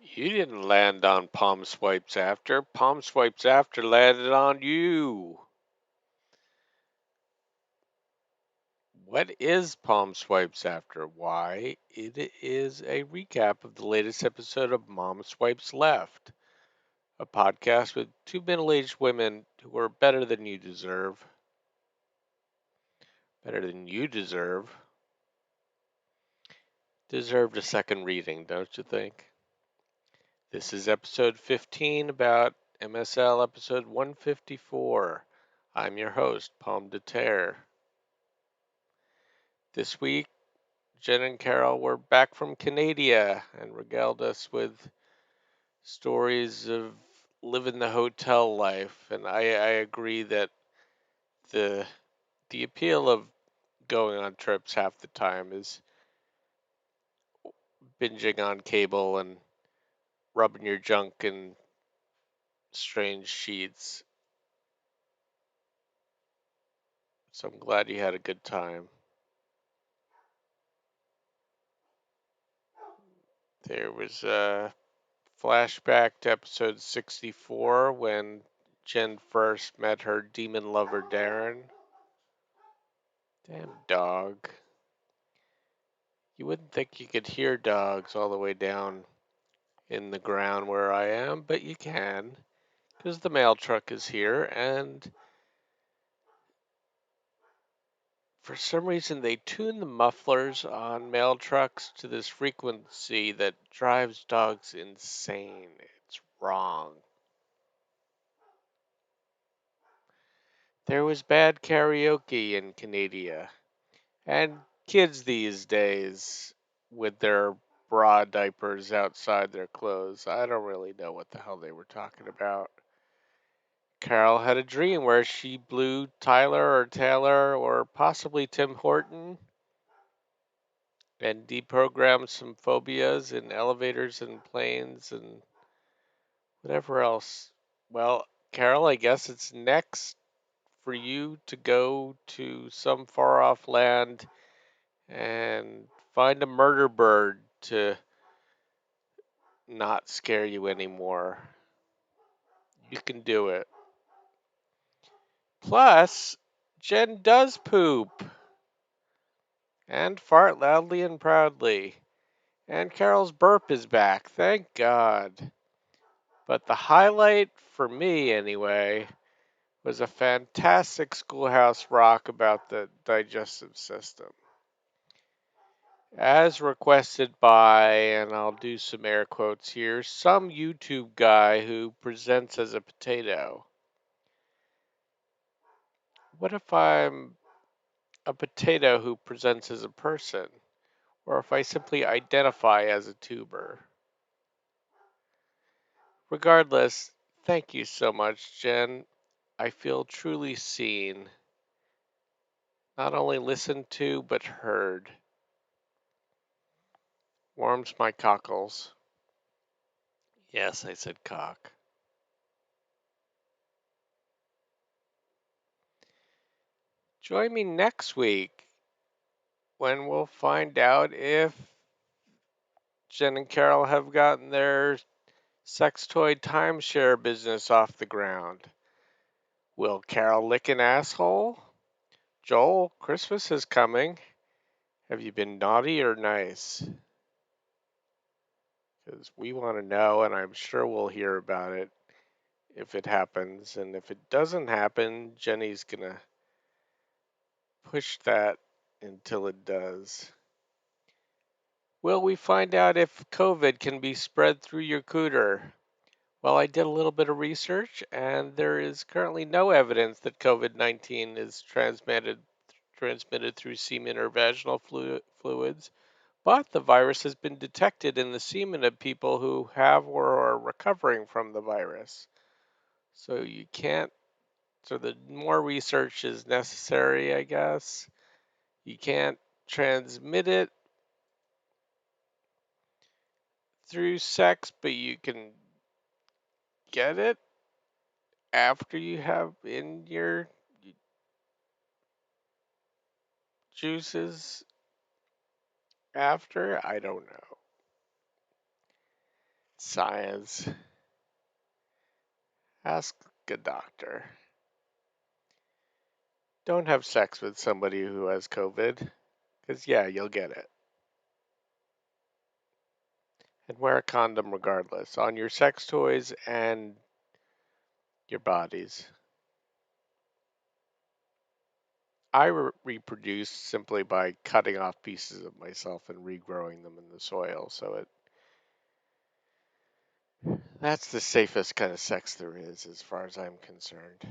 You didn't land on Palm Swipes After. Palm Swipes After landed on you. What is Palm Swipes After? Why, it is a recap of the latest episode of Mom Swipes Left, a podcast with two middle-aged women who are better than you deserve. Better than you deserve. Deserved a second reading, don't you think? This is episode 15 about MSL episode 154. I'm your host, Pomme de Terre. This week, Jen and Carol were back from Canada and regaled us with stories of living the hotel life. And I agree that the the appeal of going on trips half the time is binging on cable and rubbing your junk in strange sheets. So I'm glad you had a good time. There was a flashback to episode 64 when Jen first met her demon lover Darren. Damn dog. You wouldn't think you could hear dogs all the way down in the ground where I am, but you can, because the mail truck is here, and for some reason they tune the mufflers on mail trucks to this frequency that drives dogs insane. It's wrong. There was bad karaoke in Canada, and kids these days with their bra diapers outside their clothes. I don't really know what the hell they were talking about. Carol had a dream where she blew Tyler or Taylor or possibly Tim Horton and deprogrammed some phobias in elevators and planes and whatever else. Well, Carol, I guess it's next for you to go to some far off land and find a murder bird to not scare you anymore. You can do it. Plus, Jen does poop and fart loudly and proudly. And Carol's burp is back, thank God. But the highlight, for me anyway, was a fantastic Schoolhouse Rock about the digestive system. As requested by, and I'll do some air quotes here, some YouTube guy who presents as a potato. What if I'm a potato who presents as a person? Or if I simply identify as a tuber? Regardless, thank you so much, Jen. I feel truly seen. Not only listened to, but heard. Warms my cockles. Yes, I said cock. Join me next week when we'll find out if Jen and Carol have gotten their sex toy timeshare business off the ground. Will Carol lick an asshole? Joel, Christmas is coming. Have you been naughty or nice? Because we want to know, and I'm sure we'll hear about it if it happens. And if it doesn't happen, Jenny's going to push that until it does. Will we find out if COVID can be spread through your cooter? Well, I did a little bit of research, and there is currently no evidence that COVID-19 is transmitted through semen or vaginal fluids, but the virus has been detected in the semen of people who have or are recovering from the virus. So you can't, so the more research is necessary, I guess. You can't transmit it through sex, but you can get it after you have in your juices after. I don't know. Science. Ask a doctor. Don't have sex with somebody who has COVID, because, yeah, you'll get it. And wear a condom regardless on your sex toys and your bodies. I reproduce simply by cutting off pieces of myself and regrowing them in the soil. So that's the safest kind of sex there is, as far as I'm concerned.